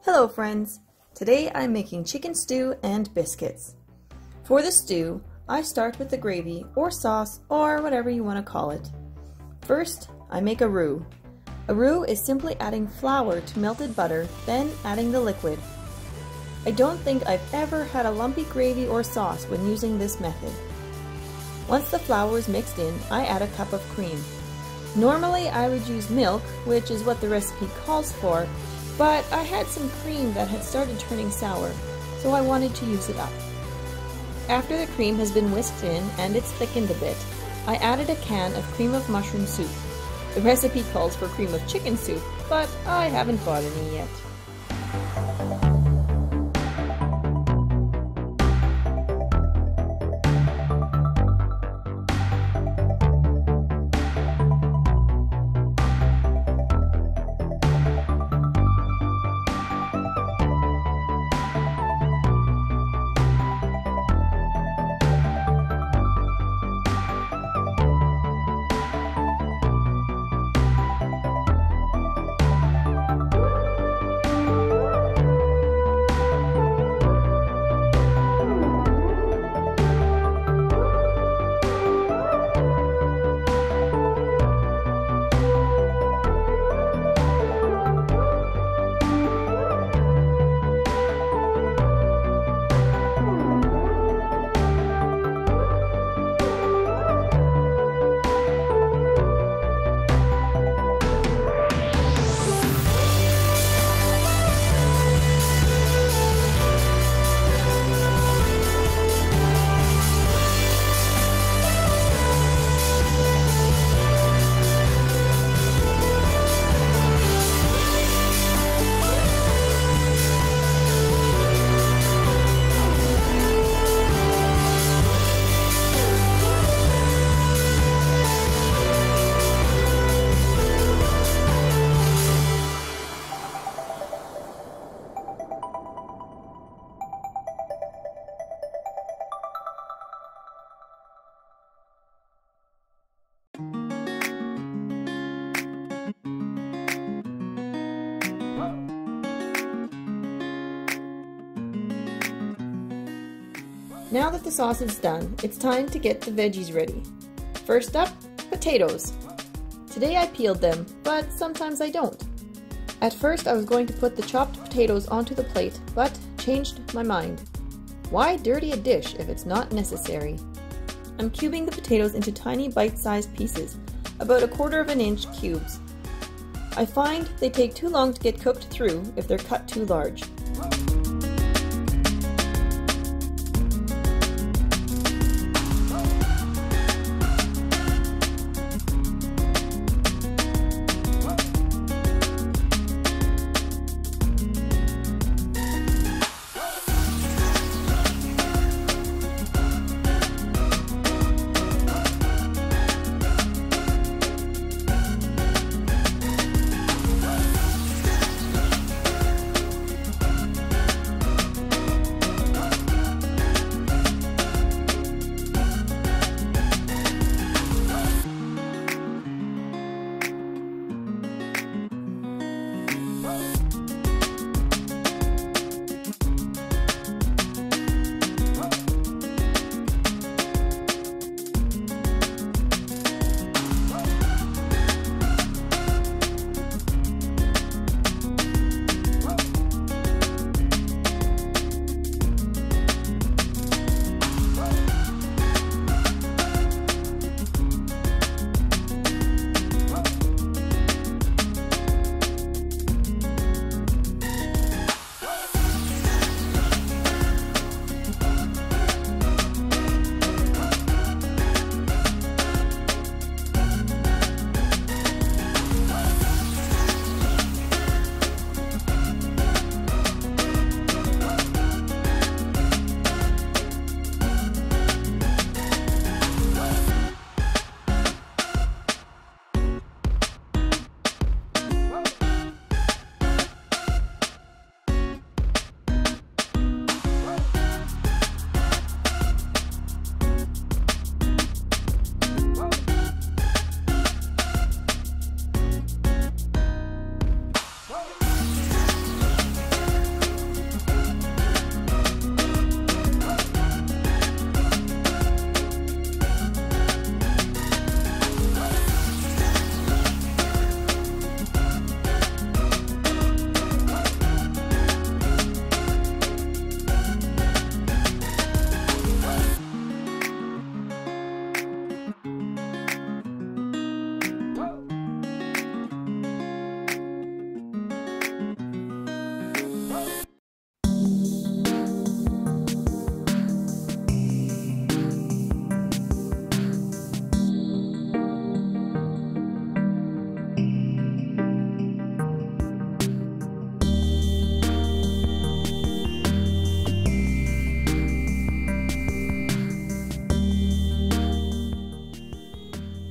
Hello friends! Today I'm making chicken stew and biscuits. For the stew, I start with the gravy or sauce or whatever you want to call it. First, I make a roux. A roux is simply adding flour to melted butter, then adding the liquid. I don't think I've ever had a lumpy gravy or sauce when using this method. Once the flour is mixed in, I add a cup of cream. Normally I would use milk, which is what the recipe calls for, but I had some cream that had started turning sour, so I wanted to use it up. After the cream has been whisked in and it's thickened a bit, I added a can of cream of mushroom soup. The recipe calls for cream of chicken soup, but I haven't bought any yet. Now that the sauce is done, it's time to get the veggies ready. First up, potatoes. Today I peeled them, but sometimes I don't. At first I was going to put the chopped potatoes onto the plate, but changed my mind. Why dirty a dish if it's not necessary? I'm cubing the potatoes into tiny bite-sized pieces, about 1/4 inch cubes. I find they take too long to get cooked through if they're cut too large.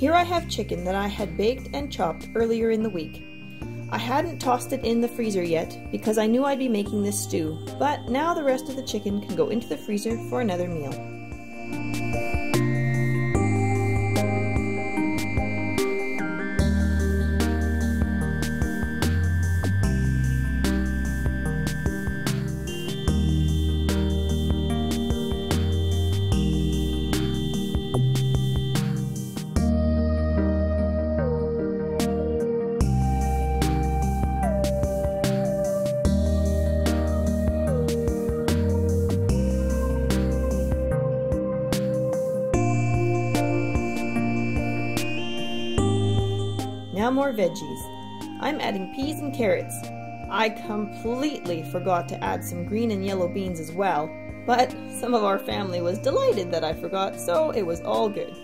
Here I have chicken that I had baked and chopped earlier in the week. I hadn't tossed it in the freezer yet because I knew I'd be making this stew, but now the rest of the chicken can go into the freezer for another meal. Now more veggies. I'm adding peas and carrots. I completely forgot to add some green and yellow beans as well, but some of our family was delighted that I forgot, so it was all good.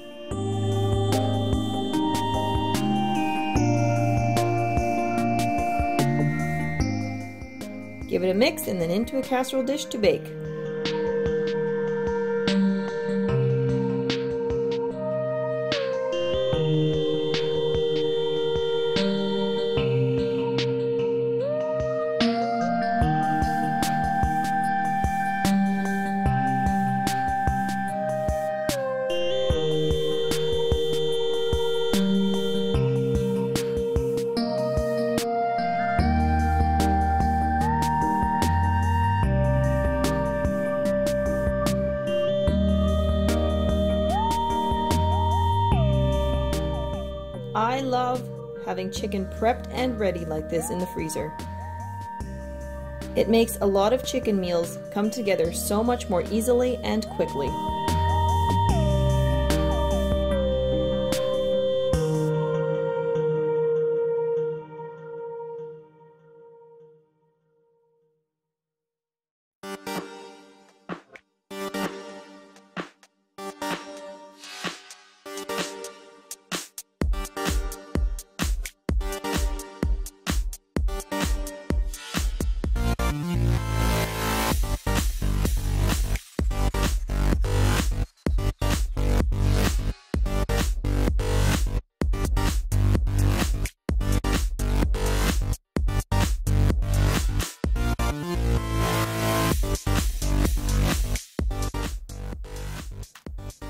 Give it a mix and then into a casserole dish to bake. I love having chicken prepped and ready like this in the freezer. It makes a lot of chicken meals come together so much more easily and quickly.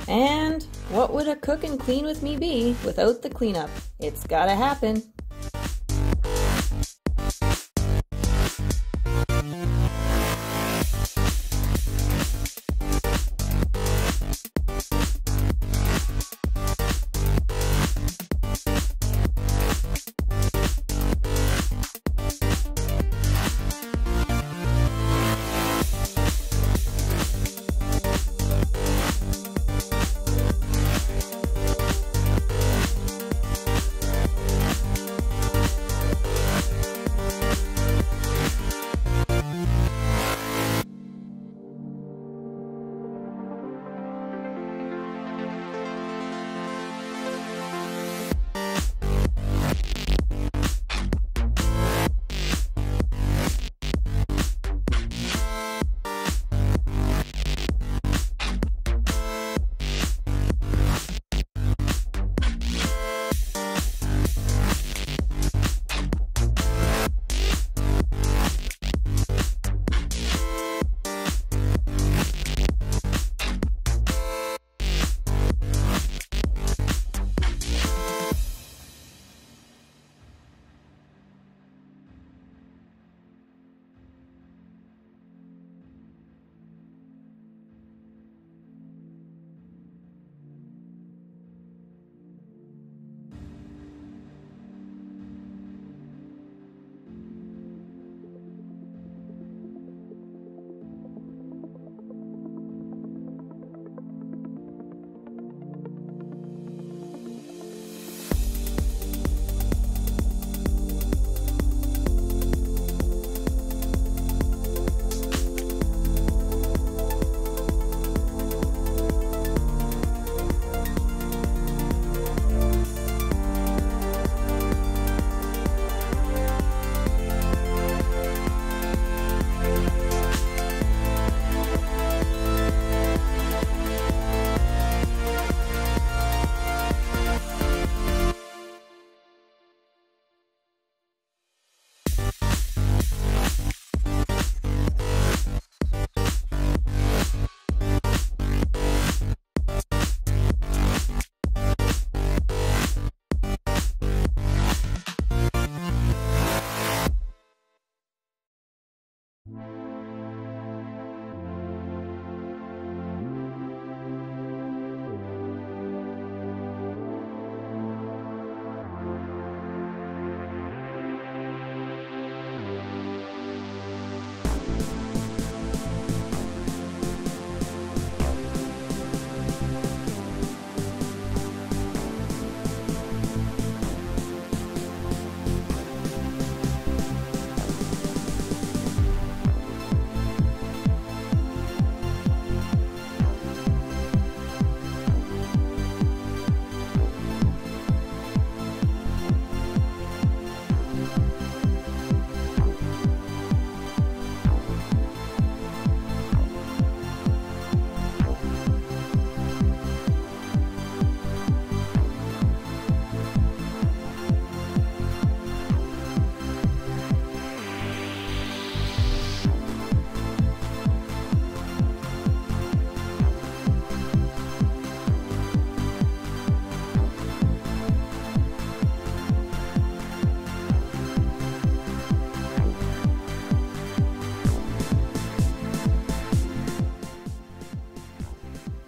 And what would a cook and clean with me be without the cleanup? It's gotta happen.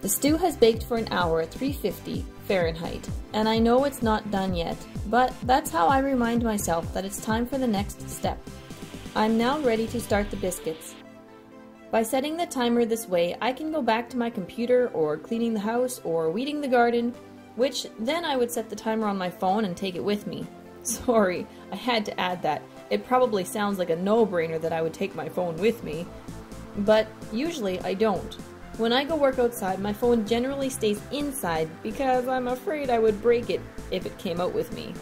The stew has baked for an hour at 350 Fahrenheit, and I know it's not done yet, but that's how I remind myself that it's time for the next step. I'm now ready to start the biscuits. By setting the timer this way, I can go back to my computer or cleaning the house or weeding the garden, which then I would set the timer on my phone and take it with me. Sorry, I had to add that. It probably sounds like a no-brainer that I would take my phone with me, but usually I don't. When I go work outside, my phone generally stays inside because I'm afraid I would break it if it came out with me.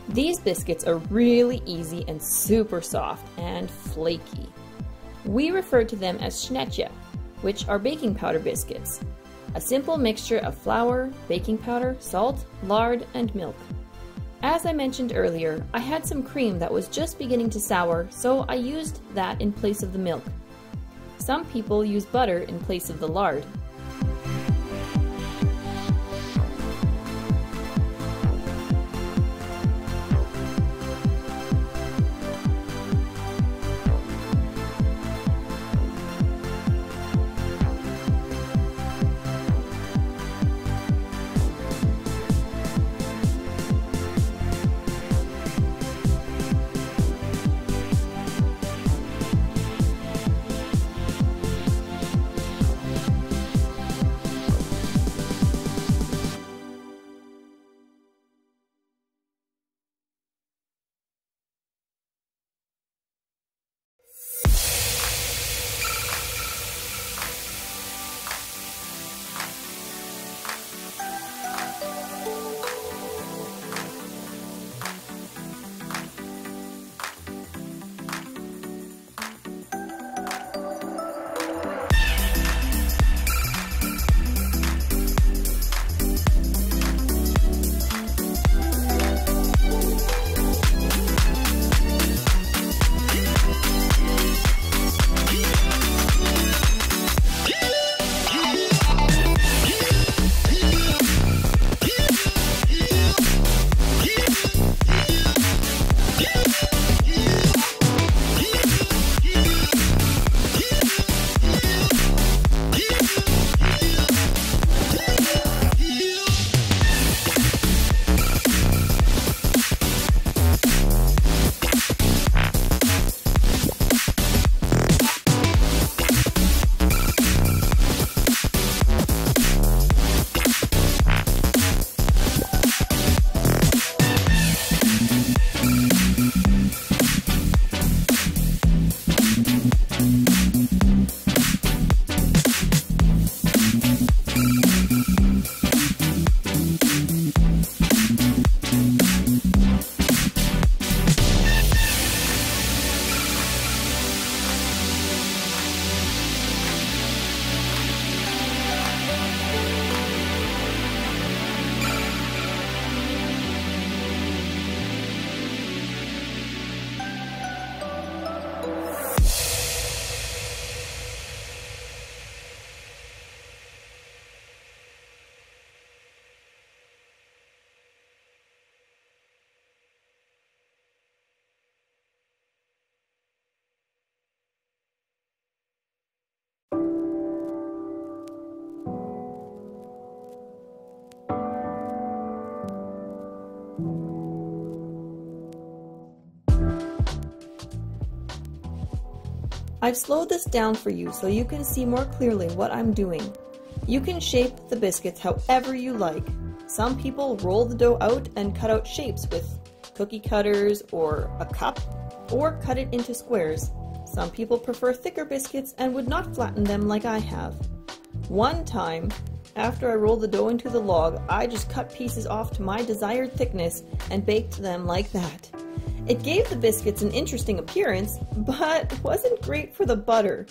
These biscuits are really easy and super soft and flaky. We refer to them as schneetje, which are baking powder biscuits. A simple mixture of flour, baking powder, salt, lard, and milk. As I mentioned earlier, I had some cream that was just beginning to sour, so I used that in place of the milk. Some people use butter in place of the lard. I've slowed this down for you so you can see more clearly what I'm doing. You can shape the biscuits however you like. Some people roll the dough out and cut out shapes with cookie cutters or a cup, or cut it into squares. Some people prefer thicker biscuits and would not flatten them like I have. One time, after I rolled the dough into the log, I just cut pieces off to my desired thickness and baked them like that. It gave the biscuits an interesting appearance, but wasn't great for the butter.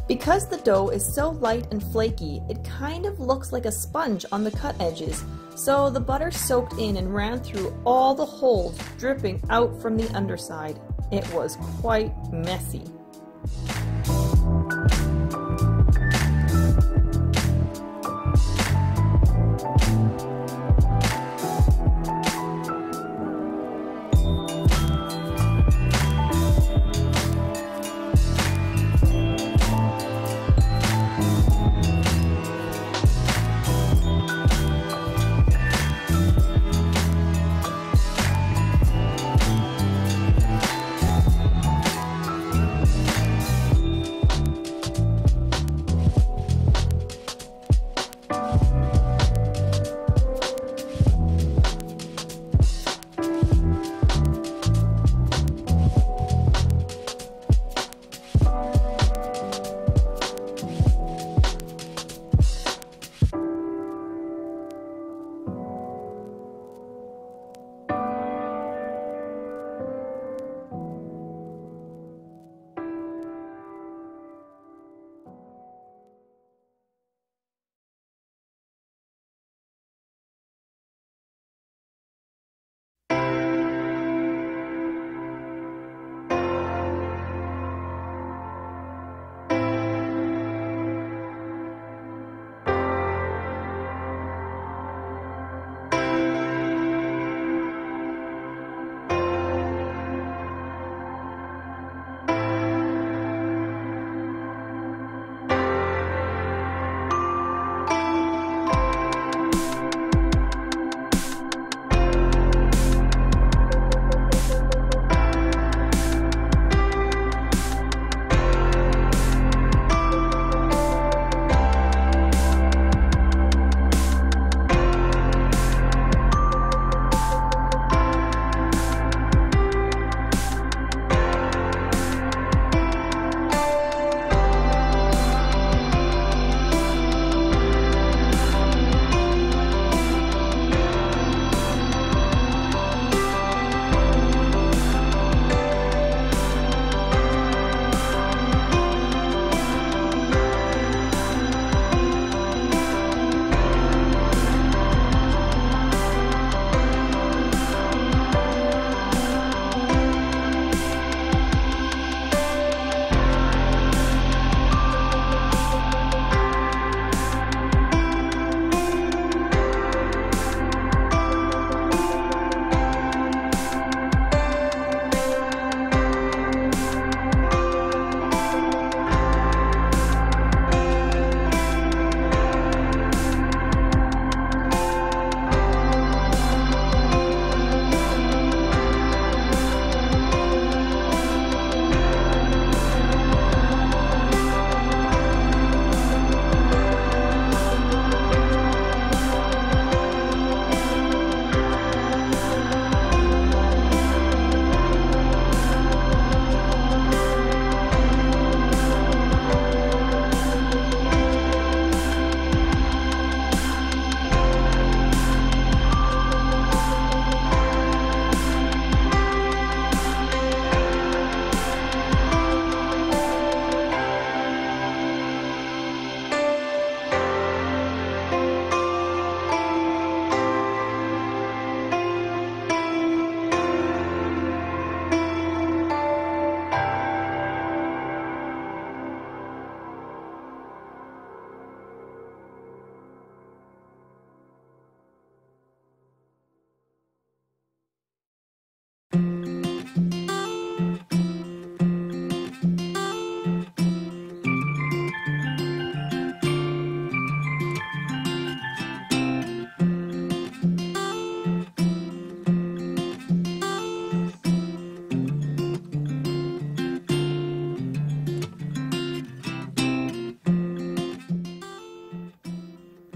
Because the dough is so light and flaky, it kind of looks like a sponge on the cut edges, so the butter soaked in and ran through all the holes, dripping out from the underside. It was quite messy.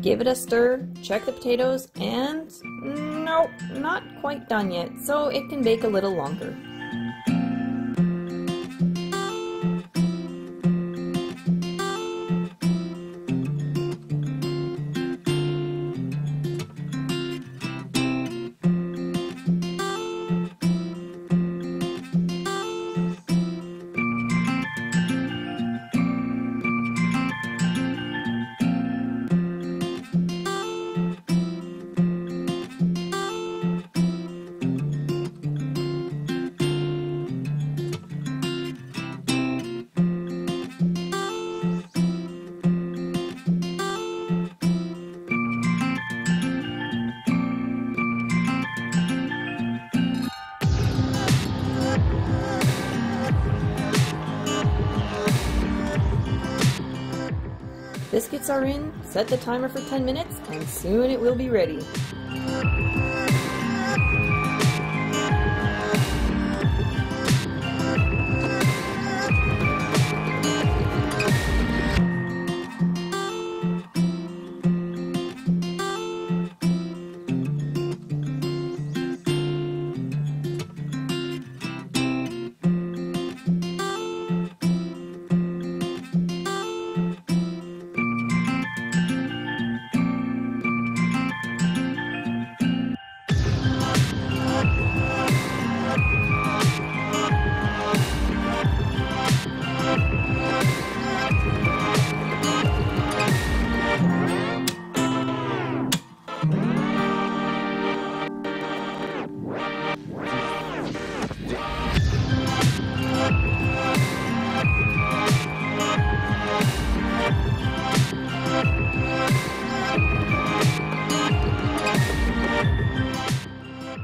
Give it a stir, check the potatoes, and nope, not quite done yet, so it can bake a little longer. Biscuits are in, set the timer for 10 minutes, and soon it will be ready.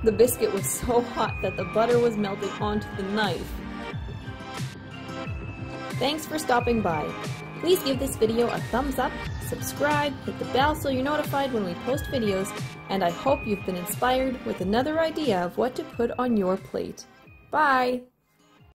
The biscuit was so hot that the butter was melting onto the knife. Thanks for stopping by. Please give this video a thumbs up, subscribe, hit the bell so you're notified when we post videos, and I hope you've been inspired with another idea of what to put on your plate. Bye!